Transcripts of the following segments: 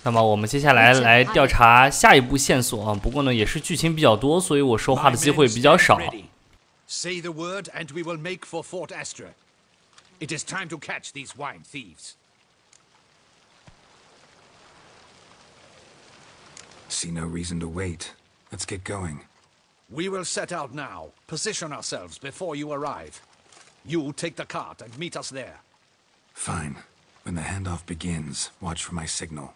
那么我们接下来来调查下一步线索啊。不过呢，也是剧情比较多，所以我说话的机会比较少。Say the word, and we will make for Fort Astra. It is time to catch these wine thieves. See no reason to wait. Let's get going. We will set out now. Position ourselves before you arrive. You take the cart and meet us there. Fine. When the handoff begins, watch for my signal.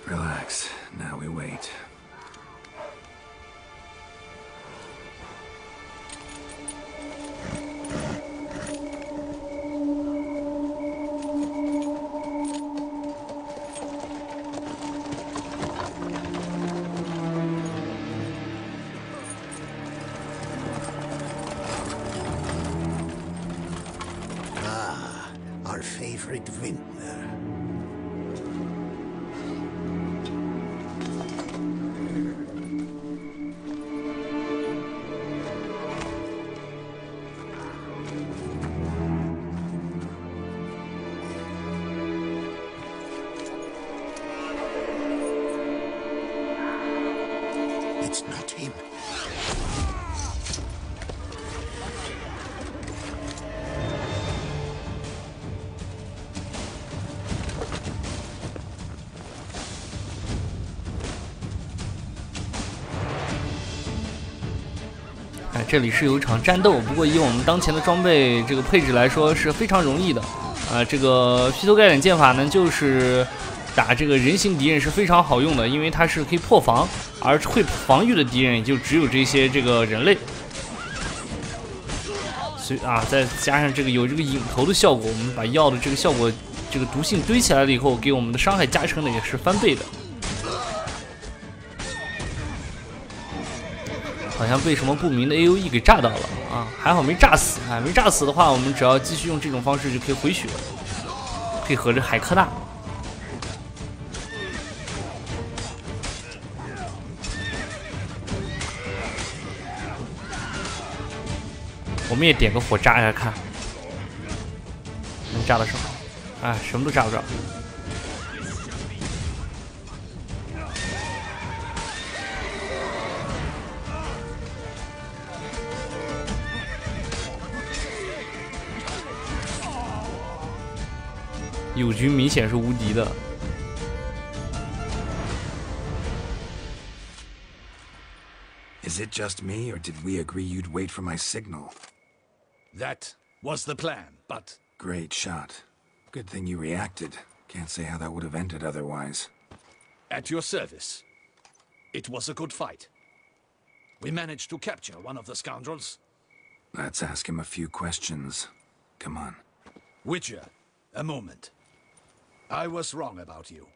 Relax. Now we wait. Ah, our favorite vintner. It's not him. 哎，这里是有一场战斗，不过以我们当前的装备这个配置来说是非常容易的。这个劈头盖脸剑法呢，就是打这个人形敌人是非常好用的，因为它是可以破防，而会防御的敌人也就只有这些这个人类。所以再加上这个有这个引头的效果，我们把药的这个效果，这个毒性堆起来了以后，给我们的伤害加成的也是翻倍的。好像被什么不明的 AOE 给炸到了啊！还好没炸死啊！没炸死的话，我们只要继续用这种方式就可以回血，配合着海科纳。我们也点个火炸一下看，能炸到什么？哎，什么都炸不着。友军明显是无敌的。Is it just me, or did we agree you'd wait for my signal? That was the plan, but... Great shot. Good thing you reacted. Can't say how that would have ended otherwise. At your service. It was a good fight. We managed to capture one of the scoundrels. Let's ask him a few questions. Come on. Witcher, a moment. I was wrong about you.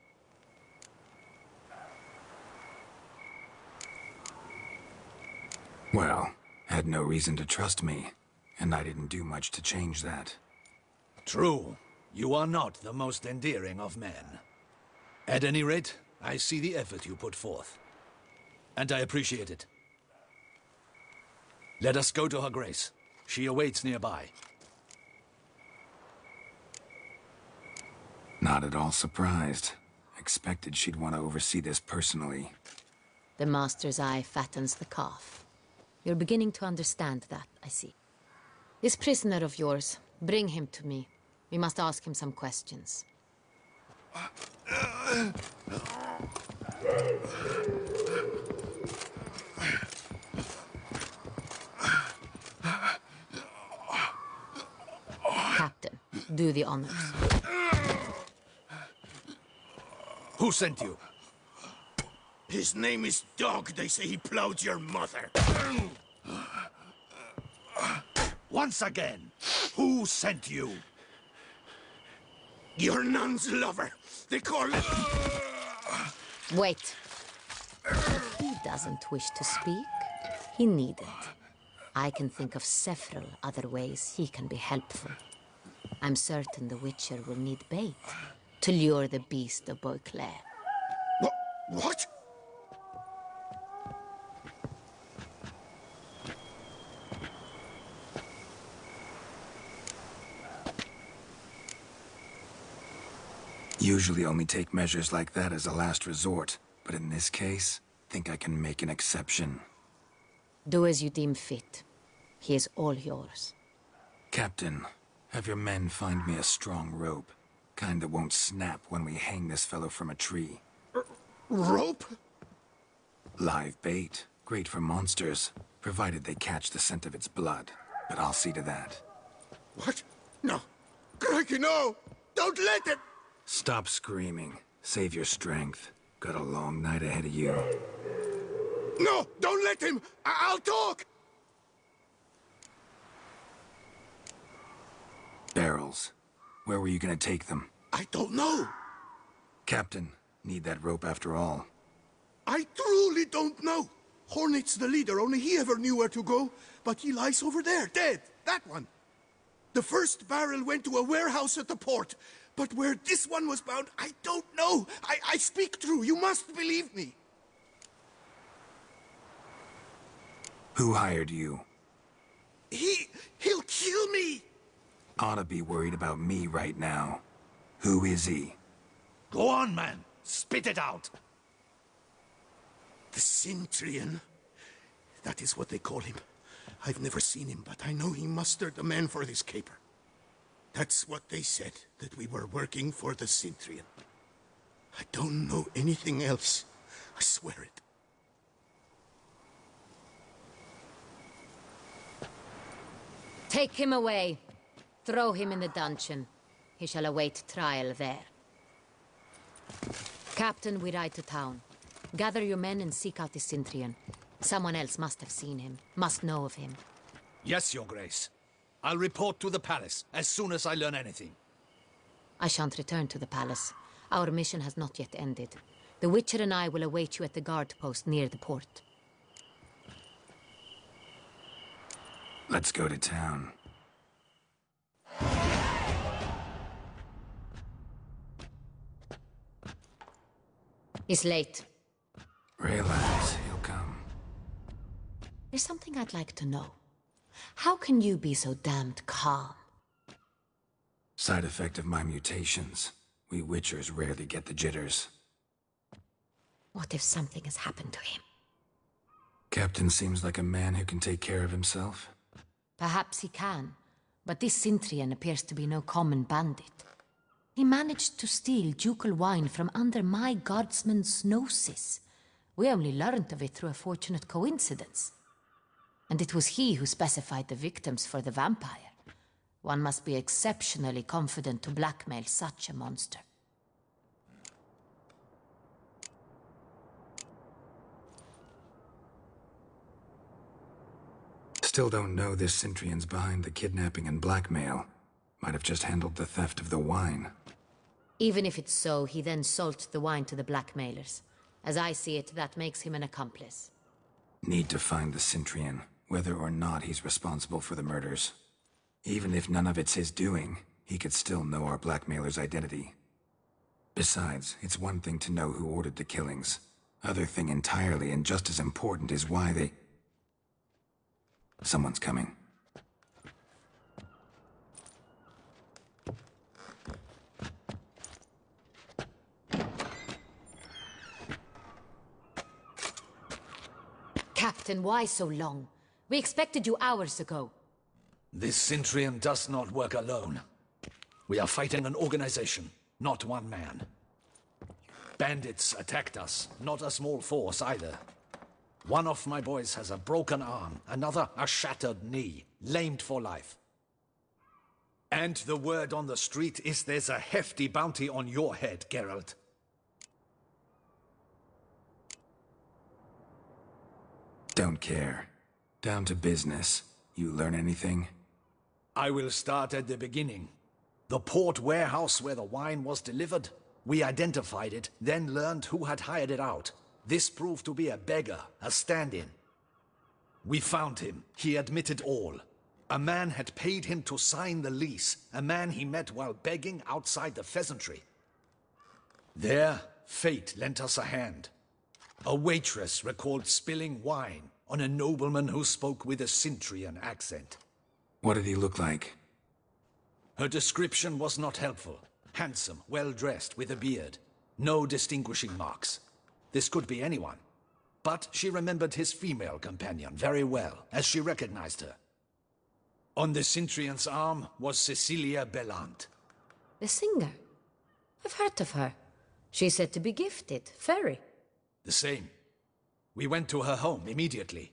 Well, had no reason to trust me, and I didn't do much to change that. True. You are not the most endearing of men. At any rate, I see the effort you put forth. And I appreciate it. Let us go to her grace. She awaits nearby. Not at all surprised. Expected she'd want to oversee this personally. The master's eye fattens the calf. You're beginning to understand that, I see. This prisoner of yours, bring him to me. We must ask him some questions. Captain, do the honors. Who sent you? His name is Dog. They say he plowed your mother. Once again, who sent you? Your nun's lover. They call it... Wait. If he doesn't wish to speak, he needn't. I can think of several other ways he can be helpful. I'm certain the Witcher will need bait to lure the beast of Beauclair. What? Usually only take measures like that as a last resort, but in this case, think I can make an exception. Do as you deem fit. He is all yours. Captain, have your men find me a strong rope. Kind that won't snap when we hang this fellow from a tree. Rope? Live bait. Great for monsters, provided they catch the scent of its blood. But I'll see to that. What? No. Crikey, no! Don't let it! Stop screaming. Save your strength. Got a long night ahead of you. No! Don't let him! I'll talk! Barrels. Where were you gonna take them? I don't know. Captain, need that rope after all. I truly don't know. Hornet's the leader, only he ever knew where to go. But he lies over there, dead. That one. The first barrel went to a warehouse at the port. But where this one was bound, I don't know. I speak true. You must believe me. Who hired you? He'll kill me. Ought to be worried about me right now. Who is he? Go on, man. Spit it out. The Cintrian. That is what they call him. I've never seen him, but I know he mustered the men for this caper. That's what they said, that we were working for the Cintrian. I don't know anything else. I swear it. Take him away. Throw him in the dungeon. He shall await trial there. Captain, we ride to town. Gather your men and seek out the Cintrian. Someone else must have seen him, must know of him. Yes, Your Grace. I'll report to the palace as soon as I learn anything. I shan't return to the palace. Our mission has not yet ended. The Witcher and I will await you at the guard post near the port. Let's go to town. It's late. Relax, he'll come. There's something I'd like to know. How can you be so damned calm? Side effect of my mutations. We Witchers rarely get the jitters. What if something has happened to him? Captain seems like a man who can take care of himself. Perhaps he can, but this Cintrian appears to be no common bandit. He managed to steal ducal wine from under my guardsman's noses. We only learned of it through a fortunate coincidence. And it was he who specified the victims for the vampire. One must be exceptionally confident to blackmail such a monster. Still don't know this Cintrian's behind the kidnapping and blackmail. Might have just handled the theft of the wine. Even if it's so, he then sold the wine to the blackmailers. As I see it, that makes him an accomplice. Need to find the Cintrian, whether or not he's responsible for the murders. Even if none of it's his doing, he could still know our blackmailer's identity. Besides, it's one thing to know who ordered the killings. Other thing entirely, and just as important, is why they... Someone's coming. Captain, why so long? We expected you hours ago. This Cintrian does not work alone. We are fighting an organization, not one man. Bandits attacked us, not a small force either. One of my boys has a broken arm, another a shattered knee, lamed for life. And the word on the street is there's a hefty bounty on your head, Geralt. Don't care. Down to business. You learn anything? I will start at the beginning. The port warehouse where the wine was delivered. We identified it, then learned who had hired it out. This proved to be a beggar, a stand-in. We found him. He admitted all. A man had paid him to sign the lease. A man he met while begging outside the pheasantry. There, fate lent us a hand. A waitress recalled spilling wine on a nobleman who spoke with a Cintrian accent. What did he look like? Her description was not helpful. Handsome, well-dressed, with a beard. No distinguishing marks. This could be anyone. But she remembered his female companion very well, as she recognized her. On the Cintrian's arm was Cecilia Bellant. The singer? I've heard of her. She's said to be gifted, very. The same. We went to her home immediately.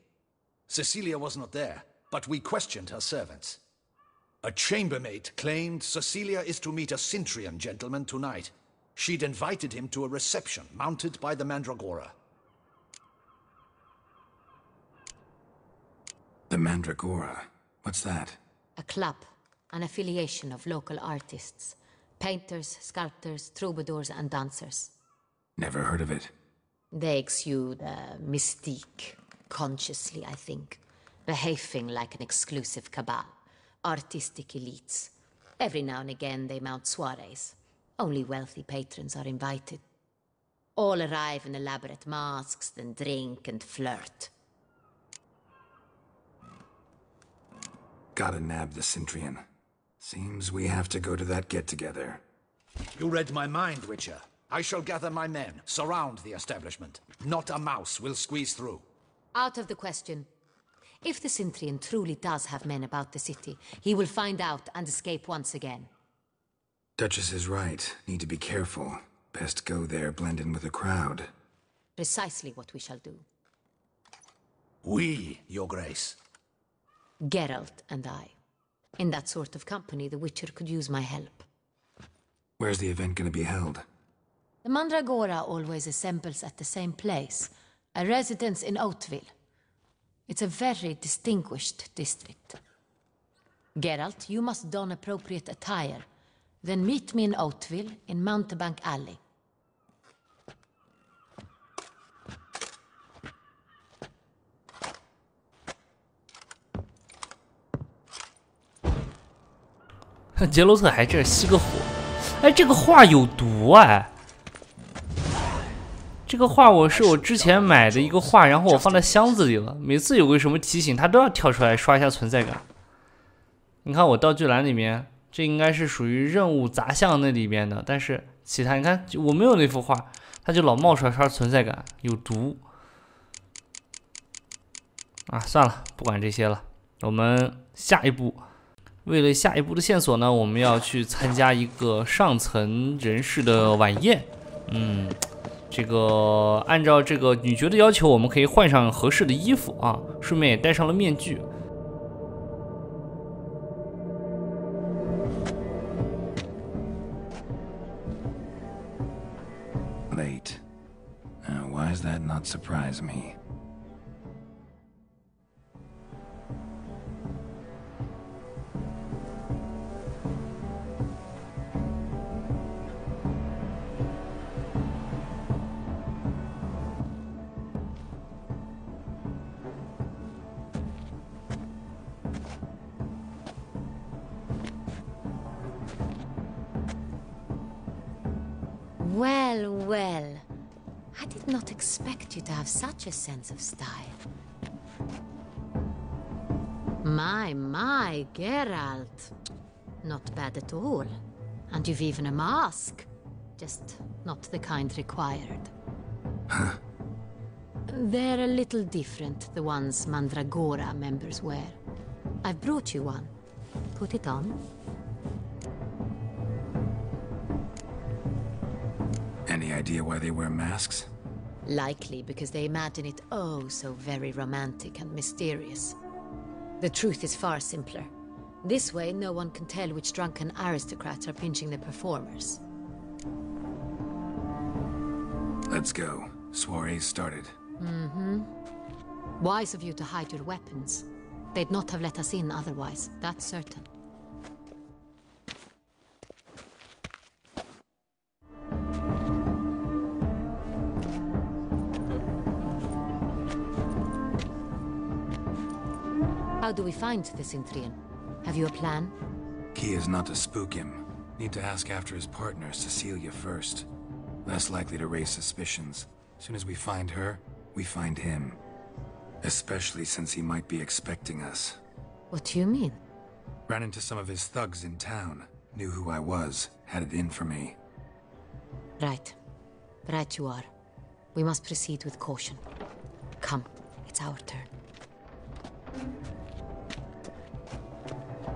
Cecilia was not there, but we questioned her servants. A chambermaid claimed Cecilia is to meet a Cintrian gentleman tonight. She'd invited him to a reception mounted by the Mandragora. The Mandragora? What's that? A club, an affiliation of local artists. Painters, sculptors, troubadours and dancers. Never heard of it. They exude mystique, consciously, I think. Behaving like an exclusive cabal. Artistic elites. Every now and again they mount soirees. Only wealthy patrons are invited. All arrive in elaborate masks, then drink and flirt. Gotta nab the Cintrian. Seems we have to go to that get-together. You read my mind, Witcher. I shall gather my men, surround the establishment. Not a mouse will squeeze through. Out of the question. If the Cintrian truly does have men about the city, he will find out and escape once again. Duchess is right. Need to be careful. Best go there, blend in with the crowd. Precisely what we shall do. We, Your Grace. Geralt and I. In that sort of company, the Witcher could use my help. Where's the event gonna be held? The Mandragora always assembles at the same place, a residence in Oatville. It's a very distinguished district. Geralt, you must don appropriate attire. Then meet me in Oatville, in Mountebank Alley.杰洛特还这吸个火，哎，这个画有毒哎！这个画我之前买的一个画，然后我放在箱子里了。每次有个什么提醒，它都要跳出来刷一下存在感。你看我道具栏里面，这应该是属于任务杂项那里面的，但是其他你看我没有那幅画，它就老冒出来刷存在感，有毒啊！算了，不管这些了，我们下一步。为了下一步的线索呢，我们要去参加一个上层人士的晚宴。这个按照这个女爵的要求，我们可以换上合适的衣服啊，顺便也戴上了面具。Late. Why does that not surprise me? Well, well. I did not expect you to have such a sense of style. My, Geralt. Not bad at all. And you've even a mask. Just not the kind required. Huh? They're a little different, the ones Mandragora members wear. I've brought you one. Put it on. Any idea why they wear masks? Likely because they imagine it oh so very romantic and mysterious. The truth is far simpler. This way, no one can tell which drunken aristocrats are pinching the performers. Let's go. Soiree's started. Wise of you to hide your weapons. They'd not have let us in otherwise, that's certain. How do we find the Cintrian? Have you a plan? Key is not to spook him. Need to ask after his partner, Cecilia, first. Less likely to raise suspicions. As soon as we find her, we find him. Especially since he might be expecting us. What do you mean? Ran into some of his thugs in town. Knew who I was. Had it in for me. Right. Right you are. We must proceed with caution. Come, it's our turn.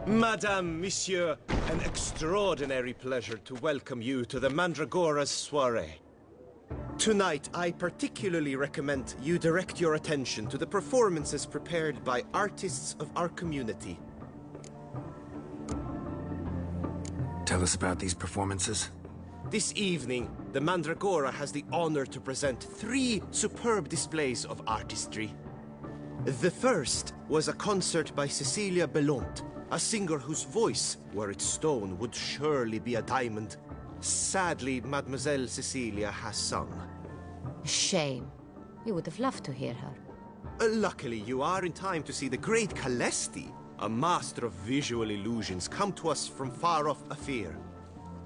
Madame, Monsieur, an extraordinary pleasure to welcome you to the Mandragora's soiree. Tonight, I particularly recommend you direct your attention to the performances prepared by artists of our community. Tell us about these performances. This evening, the Mandragora has the honor to present 3 superb displays of artistry. The first was a concert by Cecilia Belont, a singer whose voice, were it stone, would surely be a diamond. Sadly, Mademoiselle Cecilia has sung. Shame. We would have loved to hear her. Luckily, you are in time to see the great Calesti, a master of visual illusions, come to us from far off Afir.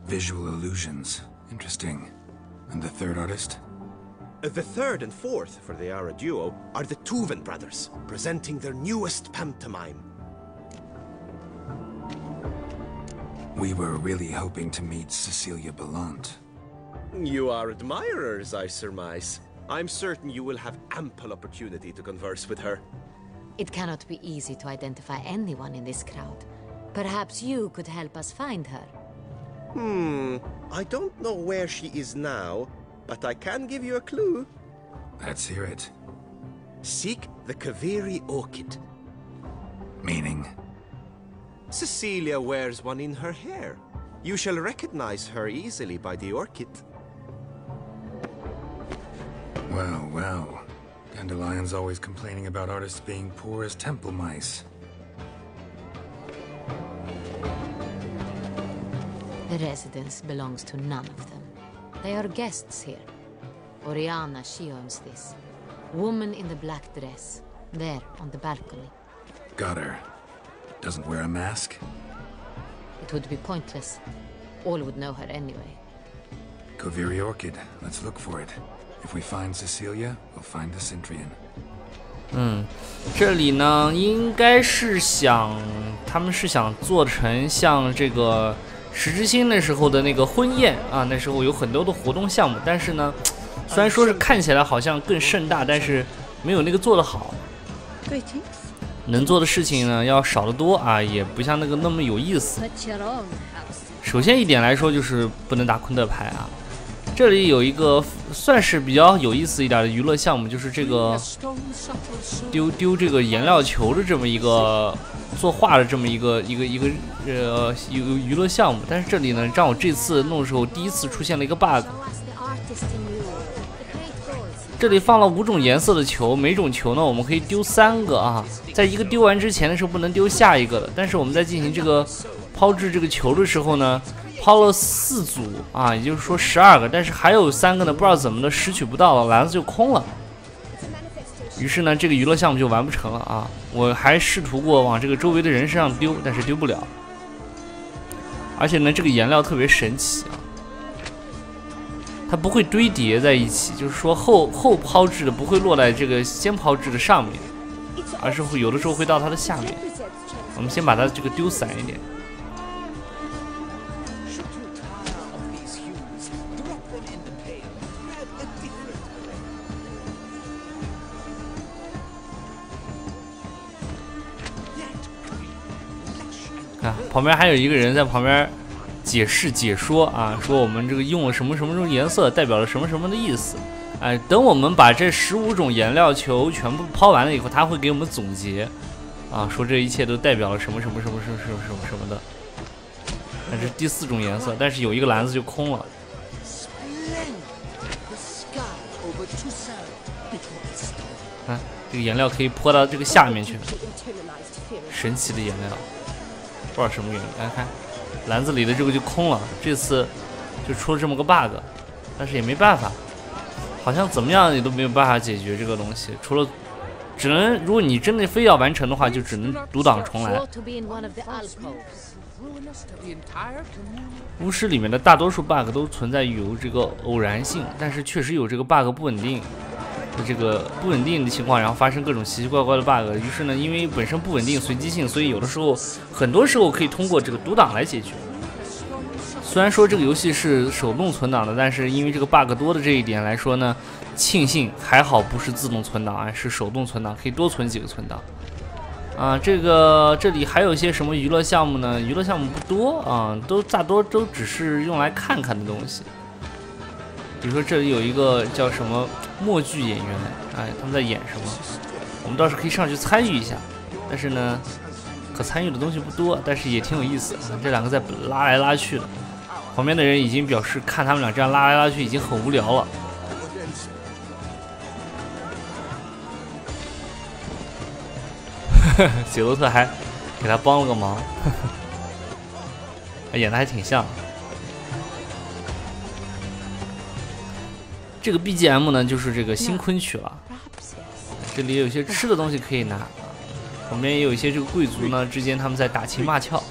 Visual illusions. Interesting. And the third artist? The third and fourth, for they are a duo, are the Tuven brothers, presenting their newest pantomime. We were really hoping to meet Cecilia Belont. You are admirers, I surmise. I'm certain you will have ample opportunity to converse with her. It cannot be easy to identify anyone in this crowd. Perhaps you could help us find her. I don't know where she is now, but I can give you a clue. Let's hear it. Seek the Kaveri orchid. Meaning? Cecilia wears one in her hair. You shall recognize her easily by the orchid. Well, well. Dandelion's always complaining about artists being poor as temple mice. The residence belongs to none of them. They are guests here. Oriana, she owns this. Woman in the black dress. There, on the balcony. Got her. Doesn't wear a mask? It would be pointless. All would know her anyway. Kaveri Orchid. Let's look for it. If we find Cecilia, we'll find the Cintrian. 这里呢，应该是他们是想做成像这个石之星那时候的那个婚宴啊，那时候有很多的活动项目，但是呢，虽然说是看起来好像更盛大，但是没有那个做得好。能做的事情呢要少得多啊，也不像那个那么有意思。首先一点来说就是不能打昆特牌啊。这里有一个算是比较有意思一点的娱乐项目，就是这个丢这个颜料球的这么一个作画的这么一个娱乐项目。但是这里呢，让我这次弄的时候第一次出现了一个 bug。这里放了5种颜色的球，每种球呢我们可以丢3个啊，在一个丢完之前的时候不能丢下一个的。但是我们在进行这个抛掷这个球的时候呢，抛了4组啊，也就是说12个，但是还有3个呢，不知道怎么的拾取不到了，篮子就空了。于是呢，这个娱乐项目就完不成了啊！我还试图过往这个周围的人身上丢，但是丢不了。而且呢，这个颜料特别神奇啊，它不会堆叠在一起，就是说后抛掷的不会落在这个先抛掷的上面，而是会有的时候会到它的下面。我们先把它这个丢散一点。啊，旁边还有一个人在旁边解说啊，说我们这个用了什么种颜色，代表了什么的意思。哎，等我们把这15种颜料球全部抛完了以后，他会给我们总结啊，说这一切都代表了什么的。那这是第4种颜色，但是有一个篮子就空了。看，这个颜料可以泼到这个下面去，神奇的颜料。不知道什么原因，看篮子里的这个就空了，这次就出了这么个 bug， 但是也没办法，好像怎么样也都没有办法解决这个东西，除了只能如果你真的非要完成的话，就只能读档重来。巫师里面的大多数 bug 都存在于有这个偶然性，但是确实有这个 bug 不稳定的这个不稳定的情况，然后发生各种奇奇怪怪的 bug。于是呢，因为本身不稳定、随机性，所以有的时候很多时候可以通过这个读档来解决。虽然说这个游戏是手动存档的，但是因为这个 bug 多的这一点来说呢，庆幸还好不是自动存档啊，是手动存档，可以多存几个存档。这里还有一些什么娱乐项目呢？娱乐项目不多啊，大多都只是用来看看的东西。比如说这里有一个叫什么默剧演员，哎，他们在演什么？我们倒是可以上去参与一下，但是呢，可参与的东西不多，但是也挺有意思。这两个在拉来拉去的，旁边的人已经表示看他们俩这样拉来拉去已经很无聊了。雪罗特还给他帮了个忙，演的还挺像。这个 BGM 呢，就是这个新昆曲了。这里有一些吃的东西可以拿，旁边也有一些这个贵族呢之间他们在打情骂俏。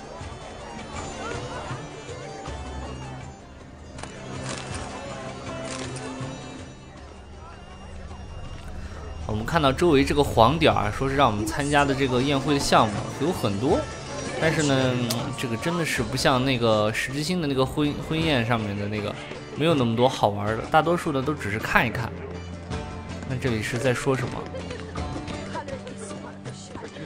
我们看到周围这个黄点儿，说是让我们参加的这个宴会的项目有很多，但是呢，这个真的是不像那个石之星的那个婚宴上面的那个，没有那么多好玩的，大多数的都只是看一看。那这里是在说什么？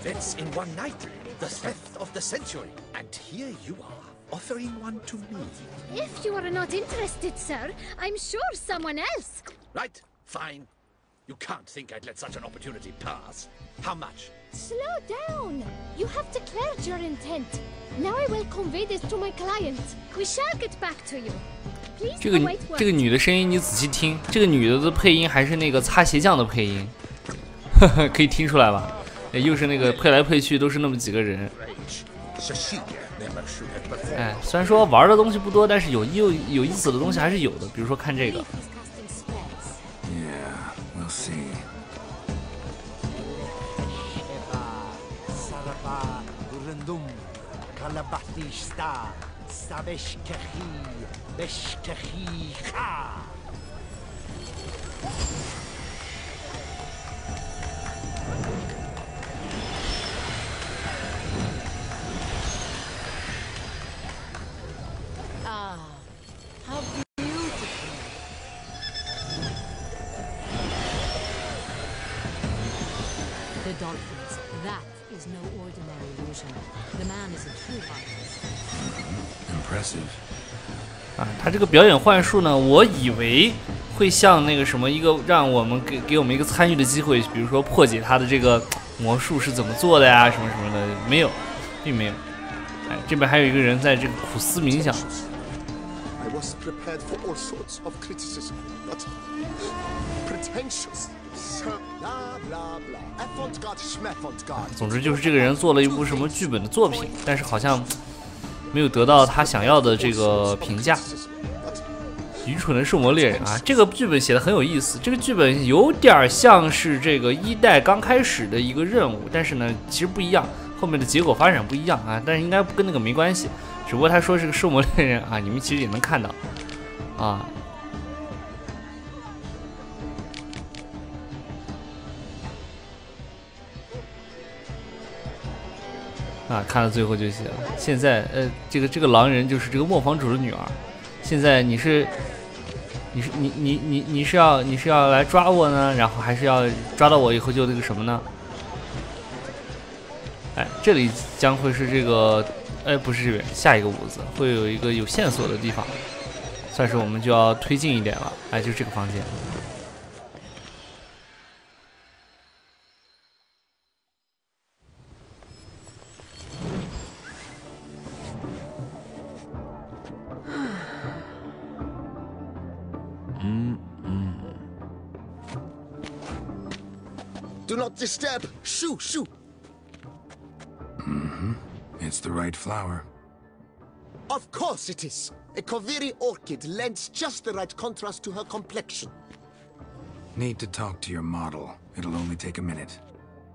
Events in one night, the theft of the century, and here you are, offering one to me. If you are not interested, sir, I'm sure someone else. Right, fine. You can't think I'd let such an opportunity pass. How much? Slow down. You have declared your intent. Now I will convey this to my client. We shall get back to you. Please 这个 await word. 这个女的声音你仔细听，这个女的配音还是那个擦鞋匠的配音，可以听出来吧？又是那个配来配去都是那么几个人。哎，虽然说玩的东西不多，但是有意思的东西还是有的。比如说看这个。Yeah, we'll see. Ah, how beautiful. The dolphins. That is no ordinary illusion. The man is a true artist. Impressive. 啊，他这个表演幻术呢，我以为会像那个什么一个让我们给我们一个参与的机会，比如说破解他的这个魔术是怎么做的呀，什么什么的，没有，并没有。哎，这边还有一个人在这个苦思冥想。I was prepared for all sorts of criticism, but pretentious. Blah blah blah. Avant-garde, schmavant-garde. 总之就是这个人做了一部什么剧本的作品，但是好像没有得到他想要的这个评价。愚蠢的圣魔猎人啊，这个剧本写的很有意思。这个剧本有点像是这个一代刚开始的一个任务，但是呢，其实不一样，后面的结果发展不一样啊。但是应该跟那个没关系，只不过他说是个圣魔猎人啊，你们其实也能看到啊。啊，看到最后就写了。现在，这个狼人就是这个磨坊主的女儿。现在你是要来抓我呢，然后还是要抓到我以后就那个什么呢？哎，这里将会是这个，哎，不是这边，下一个屋子会有一个有线索的地方，算是我们就要推进一点了。哎，就是这个房间。Do not disturb. Shoo, shoo. It's the right flower. Of course it is. A Koviri orchid lends just the right contrast to her complexion. Need to talk to your model. It'll only take a minute.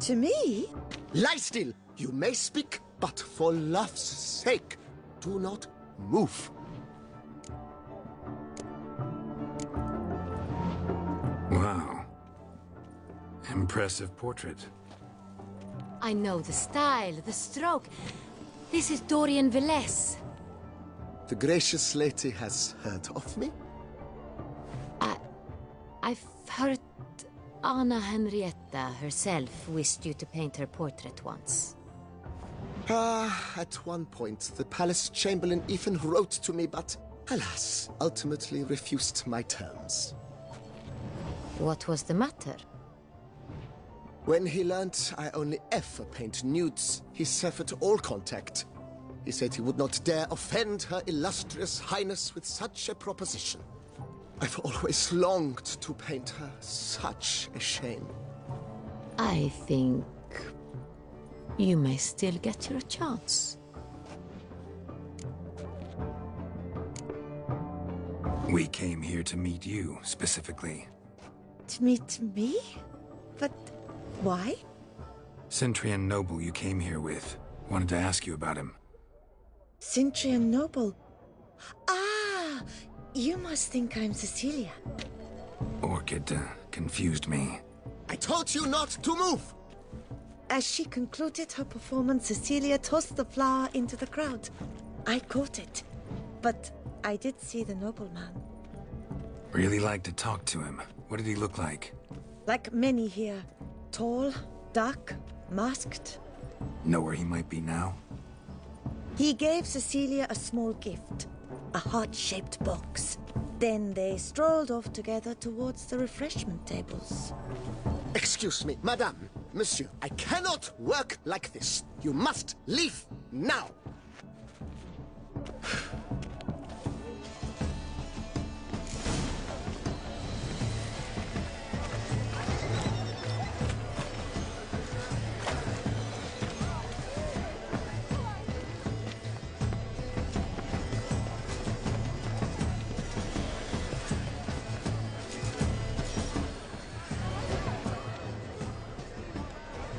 To me? Lie still! You may speak, but for love's sake, do not move. Wow. Impressive portrait. I know the style, the stroke. This is Dorian Velez. The gracious lady has heard of me? I've heard Anna Henrietta herself wished you to paint her portrait once. At one point, the palace chamberlain even wrote to me, but alas, ultimately refused my terms. What was the matter? When he learned I only ever paint nudes, he severed all contact. He said he would not dare offend her illustrious highness with such a proposition. I've always longed to paint her. Such a shame. I think you may still get your chance. We came here to meet you, specifically. To meet me? But why? Centrian noble you came here with. Wanted to ask you about him. Cintrian Noble. Ah! You must think I'm Cecilia. Orchid confused me. I told you not to move! As she concluded her performance, Cecilia tossed the flower into the crowd. I caught it. But I did see the nobleman. Really like to talk to him. What did he look like? Like many here. Tall, dark, masked. Know where he might be now? He gave Cecilia a small gift. A heart-shaped box. Then they strolled off together towards the refreshment tables. Excuse me, madame, monsieur, I cannot work like this. You must leave now.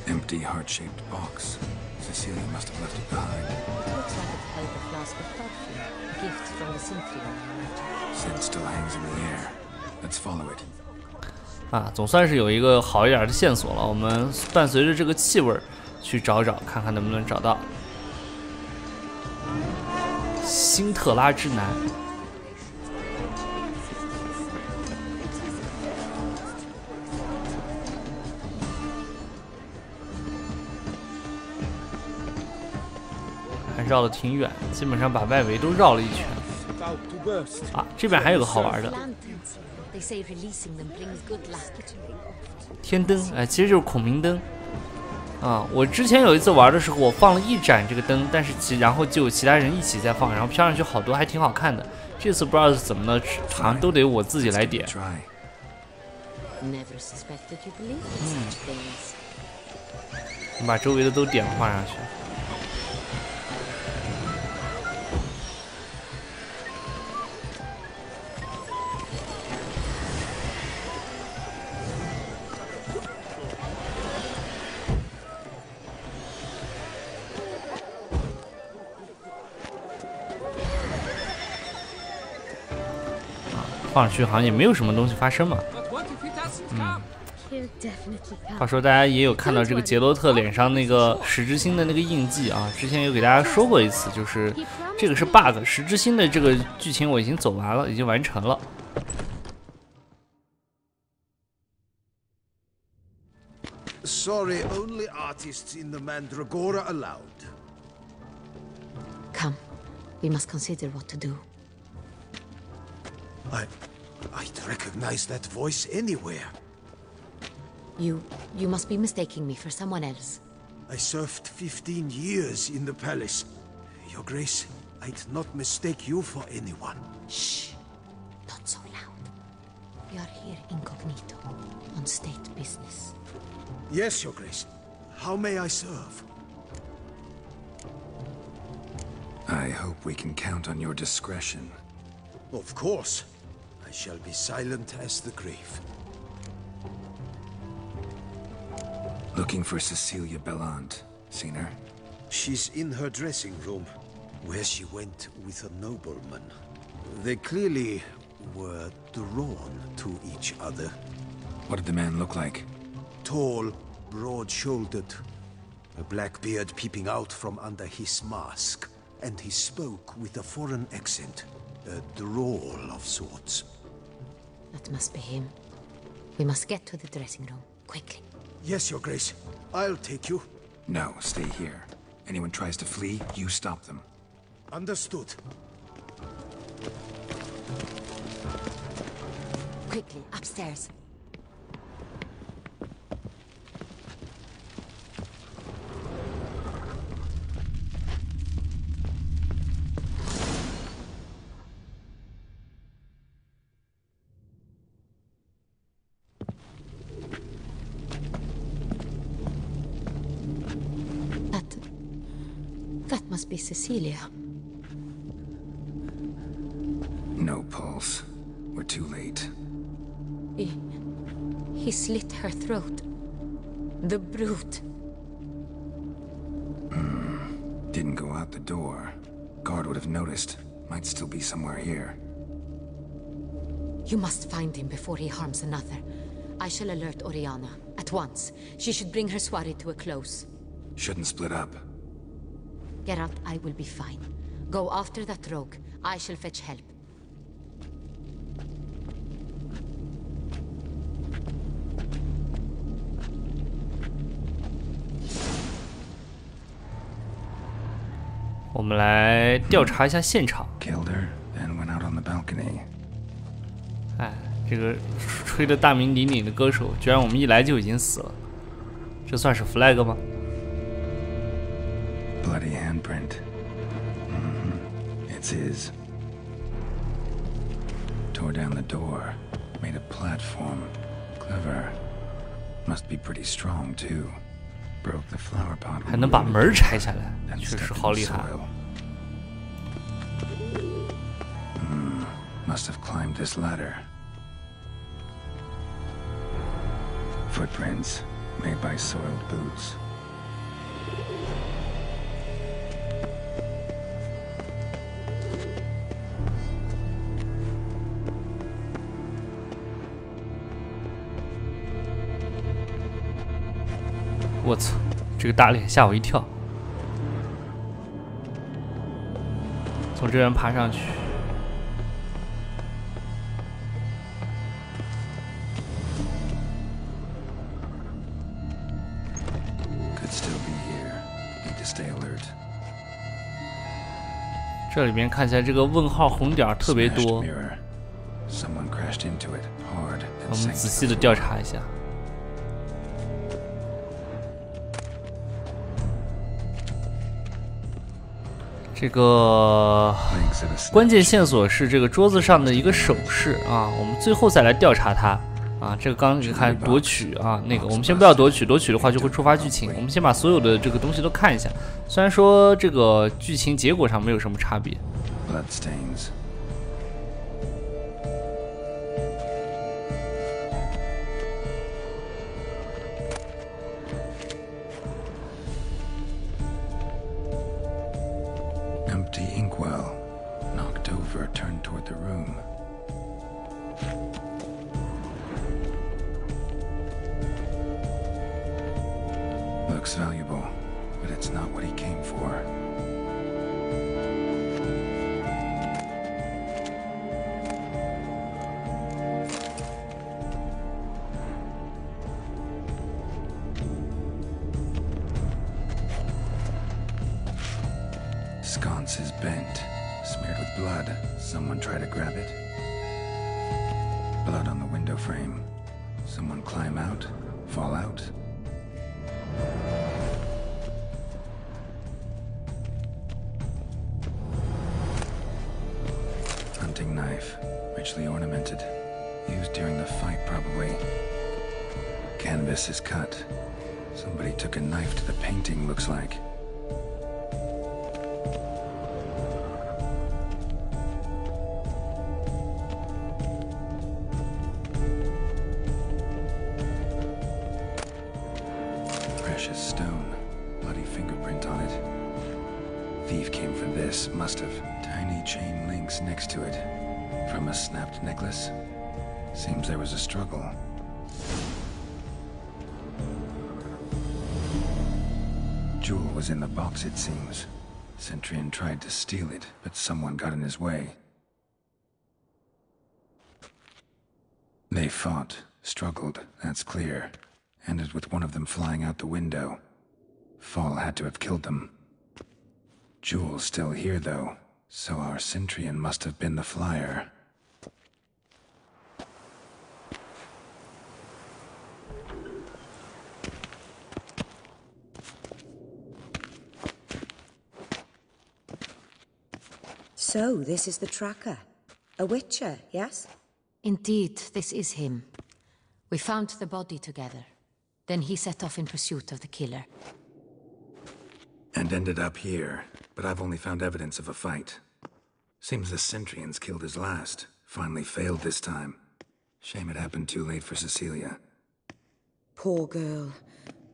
Empty heart-shaped box. Cecilia must have left it behind. It looks like it held a flask of perfume, a gift from the Cintrian. Scent still hangs in the air. Let's follow it. 总算是有一个好一点的线索了。我们伴随着这个气味去找找，看看能不能找到辛特拉之男。还绕得挺远，基本上把外围都绕了一圈。这边还有个好玩的。天灯，其实就是孔明灯。我之前有一次玩的时候，我放了一盏这个灯，但是然后就有其他人一起在放，然后飘上去好多，还挺好看的。这次不知道是怎么了，好像都得我自己来点。你把周围的都点了，放上去。放上去好像也没有什么东西发生嘛。话说大家也有看到这个杰罗特脸上那个十之星的那个印记啊，之前有给大家说过一次，就是这个是 bug， 十之星的这个剧情我已经走完了，已经完成了。Sorry, only artists in the Mandragora allowed. Come, we must consider what to do. I'd recognize that voice anywhere. You must be mistaking me for someone else. I served 15 years in the palace. Your Grace, I'd not mistake you for anyone. Shh! Not so loud. We are here incognito, on state business. Yes, Your Grace. How may I serve? I hope we can count on your discretion. Of course. I shall be silent as the grave. Look Looking for Cecilia Bellant. Seen her? She's in her dressing room, where she went with a nobleman. They clearly were drawn to each other. What did the man look like? Tall, broad-shouldered, a black beard peeping out from under his mask, and he spoke with a foreign accent, a drawl of sorts. That must be him. We must get to the dressing room, quickly. Yes, Your Grace. I'll take you. No, stay here. Anyone tries to flee, you stop them. Understood. Quickly, upstairs. That must be Cecilia. No pulse. We're too late. He slit her throat. The brute. Didn't go out the door. Guard would have noticed. Might still be somewhere here. You must find him before he harms another. I shall alert Oriana. At once. She should bring her soiree to a close. Shouldn't split up. Geralt, I will be fine. Go after that rogue. I shall fetch help.我们来调查一下现场。 Killed her, then went out on the balcony. 哎，这个吹得大名鼎鼎的歌手，居然我们一来就已经死了，这算是 flag 吗？ Bloody handprint. It's his. Tore down the door. Made a platform. Clever. Must be pretty strong, too. Broke the flower pot. 还能把门拆下来，确实好厉害。 Must have climbed this ladder. Footprints made by soiled boots. 我操，这个大脸吓我一跳。从这边爬上去。 这里边看起来这个问号红点特别多，我们仔细的调查一下。这个关键线索是这个桌子上的一个首饰啊，我们最后再来调查它。 啊，这个刚刚你看夺取啊，那个我们先不要夺取，夺取的话就会触发剧情。我们先把所有的这个东西都看一下，虽然说这个剧情结果上没有什么差别。Empty inkwell, knocked over, turned toward the room. Looks valuable, but it's not what he came for. Sconce is bent, smeared with blood. Someone try to grab it. Blood on the window frame. Someone climb out, fall out. Hunting knife, richly ornamented. Used during the fight, probably. Canvas is cut. Somebody took a knife to the painting, looks like. must have. Tiny chain links next to it. From a snapped necklace? Seems there was a struggle. Jewel was in the box, it seems. Centurion tried to steal it, but someone got in his way. They fought, struggled, that's clear. Ended with one of them flying out the window. Fall had to have killed them. Jewel's still here, though, so our Centurion must have been the flyer. So, this is the tracker. A witcher, yes? Indeed, this is him. We found the body together. Then he set off in pursuit of the killer. And ended up here, but I've only found evidence of a fight. Seems the Centurions killed his last. Finally failed this time. Shame it happened too late for Cecilia. Poor girl.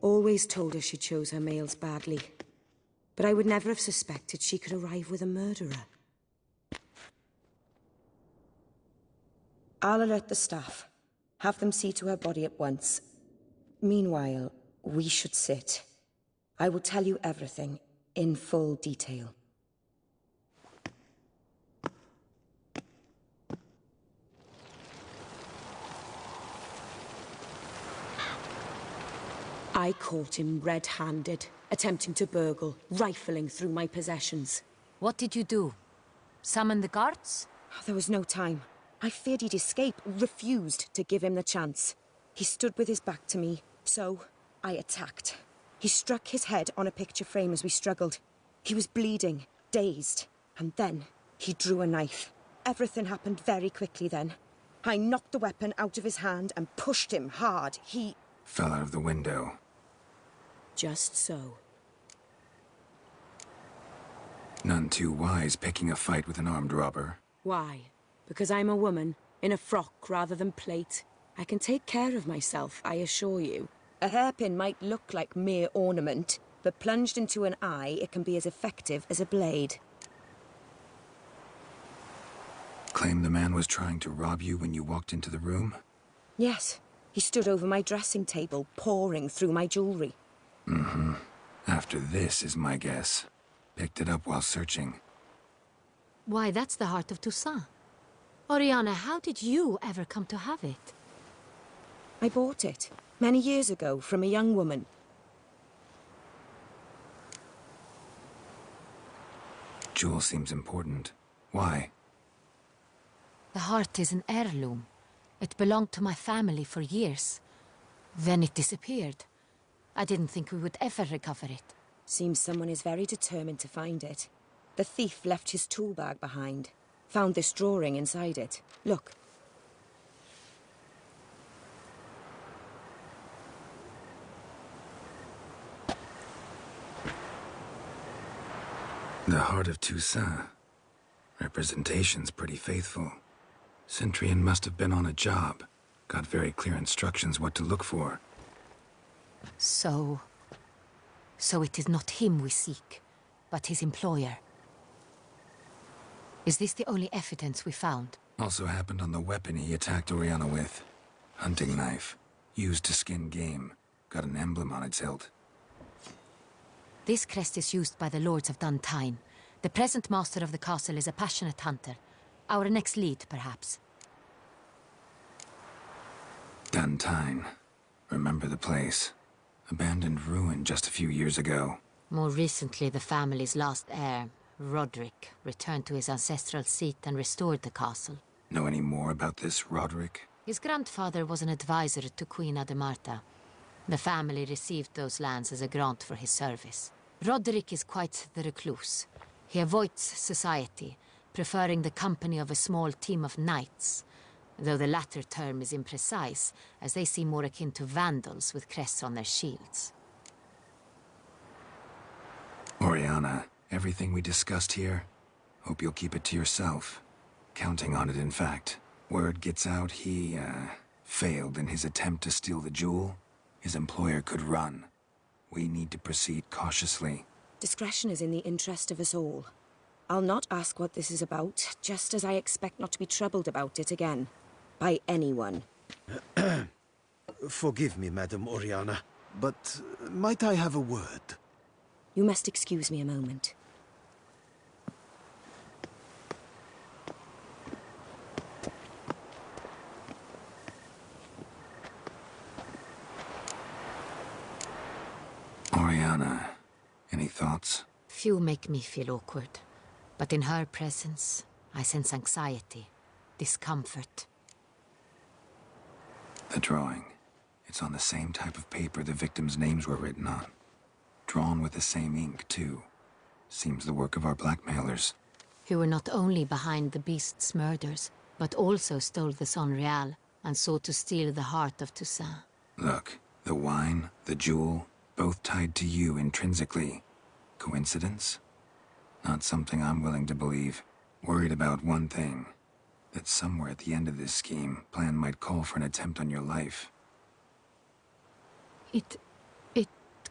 Always told her she chose her males badly. But I would never have suspected she could arrive with a murderer. I'll alert the staff. Have them see to her body at once. Meanwhile, we should sit. I will tell you everything, in full detail. I caught him red-handed, attempting to burgle, rifling through my possessions. What did you do? Summon the guards? There was no time. I feared he'd escape, refused to give him the chance. He stood with his back to me, so I attacked. He struck his head on a picture frame as we struggled. He was bleeding, dazed, and then he drew a knife. Everything happened very quickly then. I knocked the weapon out of his hand and pushed him hard. He fell out of the window. Just so. None too wise picking a fight with an armed robber. Why? Because I'm a woman, in a frock rather than plate. I can take care of myself, I assure you. A hairpin might look like mere ornament, but plunged into an eye, it can be as effective as a blade. Claim the man was trying to rob you when you walked into the room? Yes. He stood over my dressing table, pouring through my jewelry. Mm-hmm. After this is my guess. Picked it up while searching. Why, that's the heart of Toussaint. Oriana, how did you ever come to have it? I bought it, many years ago, from a young woman. Jewel seems important. Why? The heart is an heirloom. It belonged to my family for years. Then it disappeared. I didn't think we would ever recover it. Seems someone is very determined to find it. The thief left his tool bag behind. Found this drawing inside it. Look. The heart of Toussaint. Representation's pretty faithful. Centurion must have been on a job. Got very clear instructions what to look for. So it is not him we seek, but his employer. Is this the only evidence we found? Also happened on the weapon he attacked Oriana with. Hunting knife. Used to skin game. Got an emblem on its hilt. This crest is used by the Lords of Duntine. The present master of the castle is a passionate hunter. Our next lead, perhaps. Duntine. Remember the place. Abandoned ruin just a few years ago. More recently, the family's last heir, Roderick, returned to his ancestral seat and restored the castle. Know any more about this Roderick? His grandfather was an advisor to Queen Ademarta. The family received those lands as a grant for his service. Roderick is quite the recluse. He avoids society, preferring the company of a small team of knights, though the latter term is imprecise, as they seem more akin to vandals with crests on their shields. Oriana, everything we discussed here, hope you'll keep it to yourself. Counting on it, in fact. Word gets out he, failed in his attempt to steal the jewel. His employer could run. We need to proceed cautiously. Discretion is in the interest of us all. I'll not ask what this is about, just as I expect not to be troubled about it again. By anyone. Forgive me, Madam Oriana, but might I have a word? You must excuse me a moment. Oriana, any thoughts? Few make me feel awkward, but in her presence, I sense anxiety, discomfort. The drawing. It's on the same type of paper the victims' names were written on. Drawn with the same ink, too. Seems the work of our blackmailers. Who were not only behind the beast's murders, but also stole the Son Real and sought to steal the heart of Toussaint. Look, the wine, the jewel, both tied to you intrinsically. Coincidence? Not something I'm willing to believe. Worried about one thing. That somewhere at the end of this scheme, plan might call for an attempt on your life. It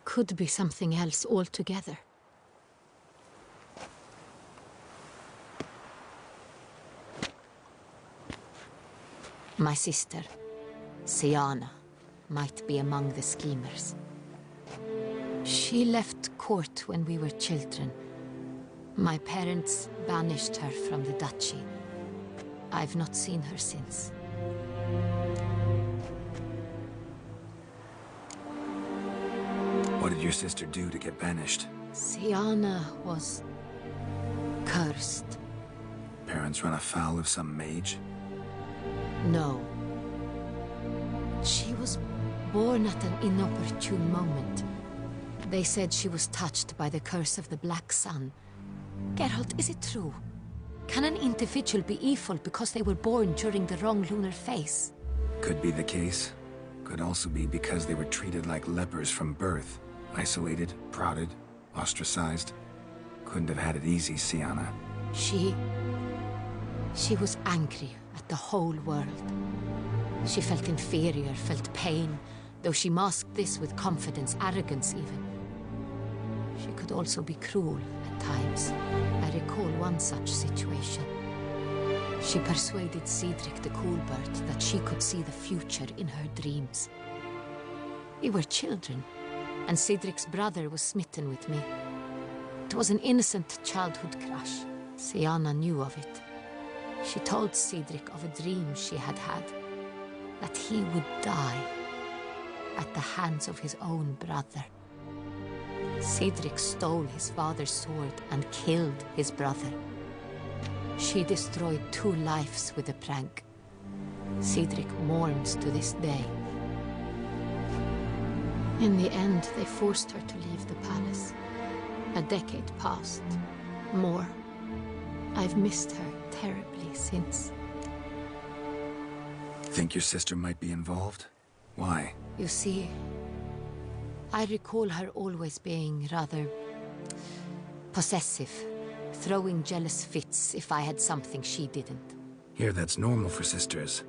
could be something else altogether. My sister, Siana, might be among the schemers. She left court when we were children. My parents banished her from the duchy. I've not seen her since. What did your sister do to get banished? Siana was cursed. Parents run afoul of some mage? No. She was born at an inopportune moment. They said she was touched by the curse of the Black Sun. Geralt, is it true? Can an individual be evil because they were born during the wrong lunar phase? Could be the case. Could also be because they were treated like lepers from birth. Isolated, prodded, ostracized. Couldn't have had it easy, Siana. She was angry at the whole world. She felt inferior, felt pain, though she masked this with confidence, arrogance even. She could also be cruel at times. I recall one such situation. She persuaded Cedric the Coolbird that she could see the future in her dreams. We were children, and Cedric's brother was smitten with me. It was an innocent childhood crush. Siana knew of it. She told Cedric of a dream she had had, that he would die at the hands of his own brother. Cedric stole his father's sword and killed his brother. She destroyed 2 lives with a prank. Cedric mourns to this day. In the end, they forced her to leave the palace. A decade passed. More. I've missed her terribly since. Think your sister might be involved? Why? You see, I recall her always being rather possessive, throwing jealous fits if I had something she didn't. Here, that's normal for sisters.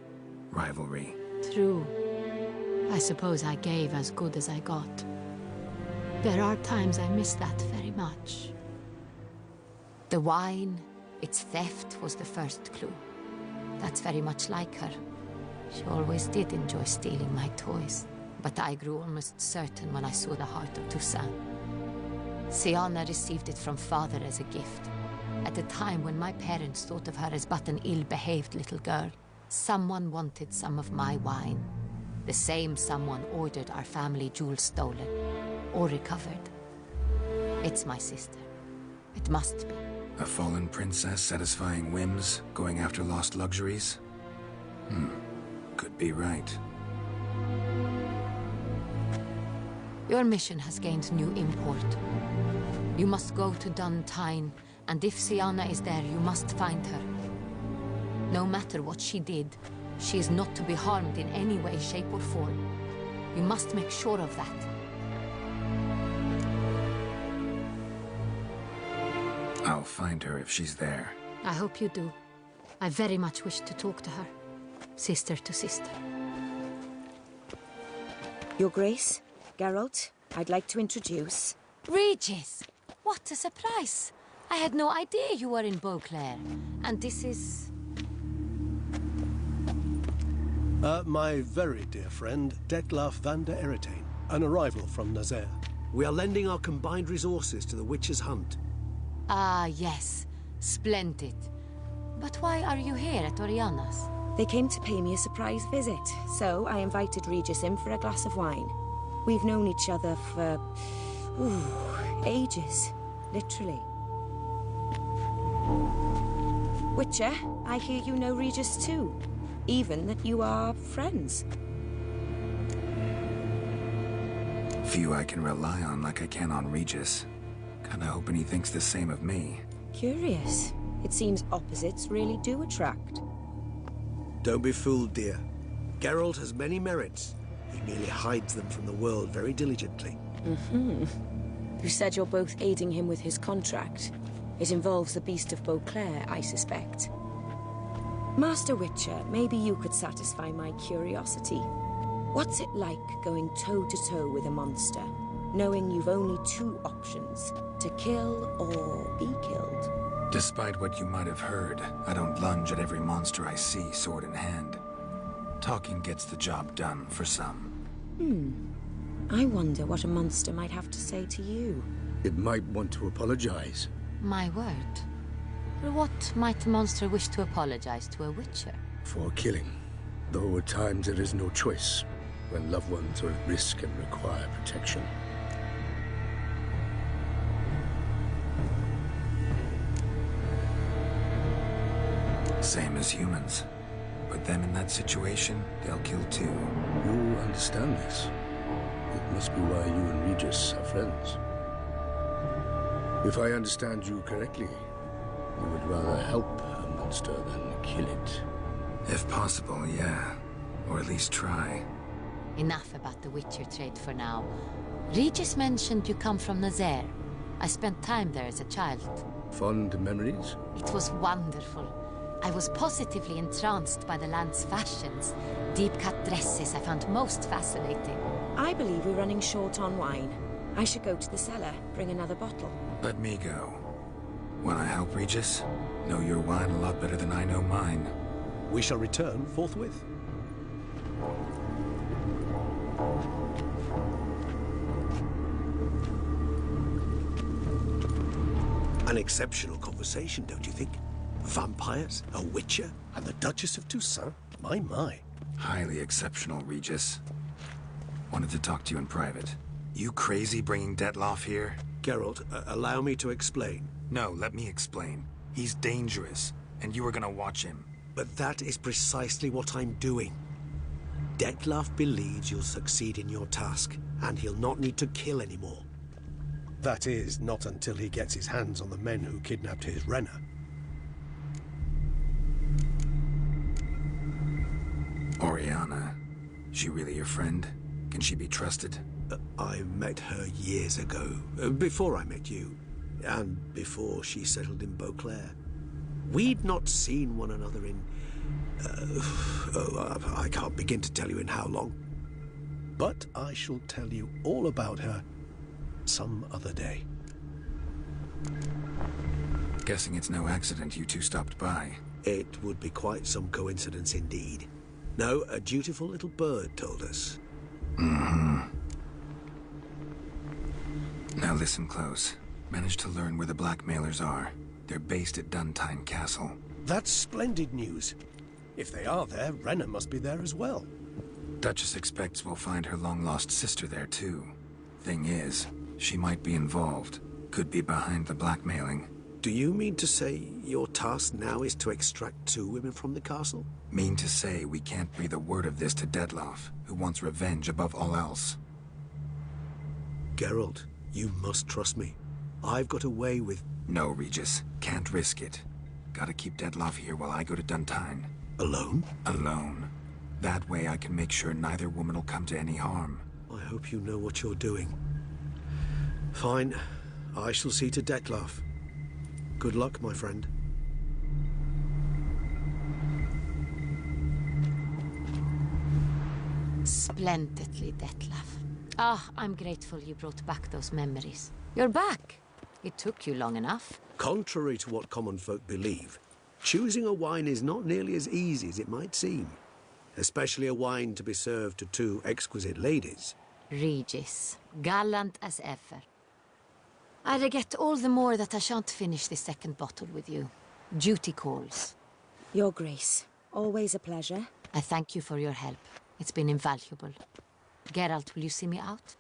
Rivalry. True. I suppose I gave as good as I got. There are times I miss that very much. The wine, its theft, was the first clue. That's very much like her. She always did enjoy stealing my toys. But I grew almost certain when I saw the heart of Toussaint. Siana received it from father as a gift. At a time when my parents thought of her as but an ill-behaved little girl, someone wanted some of my wine. The same someone ordered our family jewels stolen, or recovered. It's my sister. It must be. A fallen princess satisfying whims, going after lost luxuries? Could be right. Your mission has gained new import. You must go to Duntine, and if Siana is there, you must find her. No matter what she did, she is not to be harmed in any way, shape, or form. You must make sure of that. I'll find her if she's there. I hope you do. I very much wish to talk to her. Sister to sister. Your Grace, Geralt, I'd like to introduce... Regis! What a surprise! I had no idea you were in Beauclair. And this is... My very dear friend, Detlef van der Eretain, an arrival from Nazaire. We are lending our combined resources to the Witcher's hunt. Ah, yes. Splendid. But why are you here at Oriana's? They came to pay me a surprise visit, so I invited Regis in for a glass of wine. We've known each other for... ages. Literally. Witcher, I hear you know Regis too. Even that you are friends. Few I can rely on like I can on Regis. Kinda hoping he thinks the same of me. Curious. It seems opposites really do attract. Don't be fooled, dear. Geralt has many merits. He merely hides them from the world very diligently. You said you're both aiding him with his contract. It involves the Beast of Beauclair, I suspect. Master Witcher, maybe you could satisfy my curiosity. What's it like going toe-to-toe with a monster, knowing you've only two options, to kill or be killed? Despite what you might have heard, I don't lunge at every monster I see sword in hand. Talking gets the job done for some. I wonder what a monster might have to say to you. It might want to apologize. My word. For what might the monster wish to apologize to a Witcher? For killing. Though at times there is no choice, when loved ones are at risk and require protection. Same as humans. Put them in that situation, they'll kill too. You understand this. It must be why you and Regis are friends. If I understand you correctly, you would rather help a monster than kill it. If possible, yeah. Or at least try. Enough about the Witcher trade for now. Regis mentioned you come from Nazaire. I spent time there as a child. Fond memories? It was wonderful. I was positively entranced by the land's fashions. Deep-cut dresses I found most fascinating. I believe we're running short on wine. I should go to the cellar, bring another bottle. Let me go. Wanna help, Regis? Know your wine a lot better than I know mine. We shall return forthwith. An exceptional conversation, don't you think? Vampires, a witcher, And the Duchess of Toussaint? My. Highly exceptional, Regis. Wanted to talk to you in private. You crazy bringing Detlef here? Geralt, allow me to explain. No, let me explain. He's dangerous, and you were gonna watch him. But that is precisely what I'm doing. Detlef believes you'll succeed in your task, and he'll not need to kill anymore. That is, not until he gets his hands on the men who kidnapped his Renna. Oriana. She really your friend? Can she be trusted? I met her years ago, before I met you, and before she settled in Beauclair. We'd not seen one another in... I can't begin to tell you in how long. But I shall tell you all about her some other day. Guessing it's no accident you two stopped by. It would be quite some coincidence indeed. No, a dutiful little bird told us. Now listen close. Managed to learn where the blackmailers are. They're based at Duntine Castle. That's splendid news. If they are there, Renna must be there as well. Duchess expects we'll find her long-lost sister there too. Thing is, she might be involved. Could be behind the blackmailing. Do you mean to say your task now is to extract 2 women from the castle? Mean to say we can't breathe a word of this to Detlef, who wants revenge above all else. Geralt, you must trust me. I've got away with... No, Regis. Can't risk it. Gotta keep Detlef here while I go to Duntine. Alone? Alone. That way I can make sure neither woman will come to any harm. I hope you know what you're doing. Fine. I shall see to Detlef. Good luck, my friend. Splendidly, Detlef. Ah, I'm grateful you brought back those memories. You're back. It took you long enough. Contrary to what common folk believe, choosing a wine is not nearly as easy as it might seem, especially a wine to be served to two exquisite ladies. Regis, gallant as ever. I regret all the more that I shan't finish this second bottle with you. Duty calls. Your Grace, always a pleasure. I thank you for your help. It's been invaluable. Geralt, will you see me out?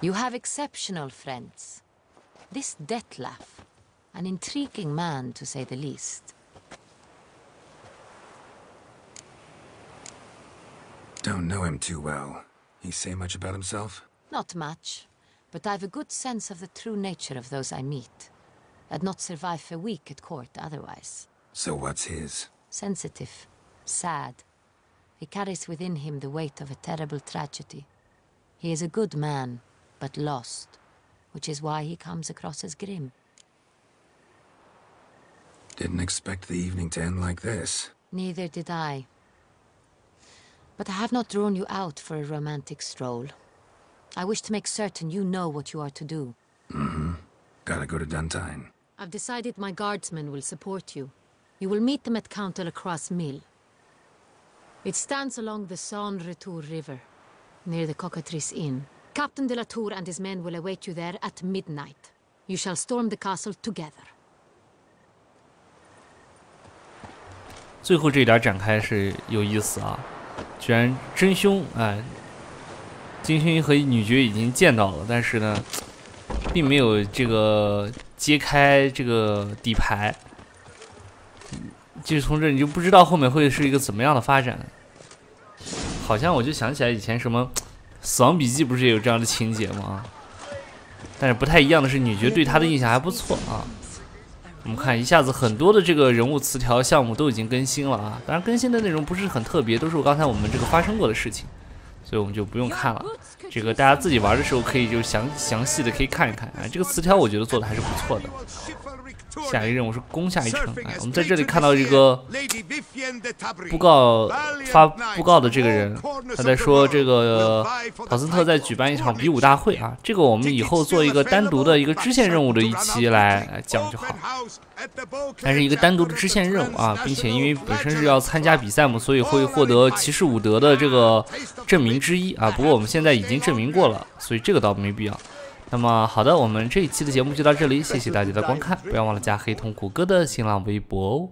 You have exceptional friends. This Detlef, an intriguing man to say the least. Don't know him too well. He say much about himself? Not much, but I've a good sense of the true nature of those I meet. I'd not survive a week at court otherwise. So what's his? Sensitive, sad. He carries within him the weight of a terrible tragedy. He is a good man, but lost, which is why he comes across as grim. Didn't expect the evening to end like this. Neither did I. But I have not drawn you out for a romantic stroll. I wish to make certain you know what you are to do. Mm-hmm. Gotta go to Duntine. I've decided my guardsmen will support you. You will meet them at Count de la Croix Mill. It stands along the Saône-Retour River, near the Cockatrice Inn. Captain de la Tour and his men will await you there at midnight. You shall storm the castle together. 最后这一点展开是有意思啊，居然真凶金勋和女爵已经见到了，但是呢，并没有这个揭开这个底牌，就是从这你就不知道后面会是一个怎么样的发展。好像我就想起来以前什么。死亡笔记不是也有这样的情节吗？但是不太一样的是，女爵对他的印象还不错啊。我们看一下子很多的这个人物词条项目都已经更新了啊，当然更新的内容不是很特别，都是刚才我们这个发生过的事情，所以我们就不用看了。这个大家自己玩的时候可以就详细的可以看一看啊。这个词条我觉得做的还是不错的。下一个任务是攻下一城，我们在这里看到这个发布告的这个人，他在说这个陶森特在举办一场比武大会啊，这个我们以后做一个单独的一个支线任务的一期来讲就好。但是一个单独的支线任务啊，并且因为本身是要参加比赛嘛，所以会获得骑士武德的这个证明之一啊。不过我们现在已经证明过了，所以这个倒没必要。那么好的，我们这一期的节目就到这里，谢谢大家的观看，不要忘了加黑桐谷歌的新浪微博哦。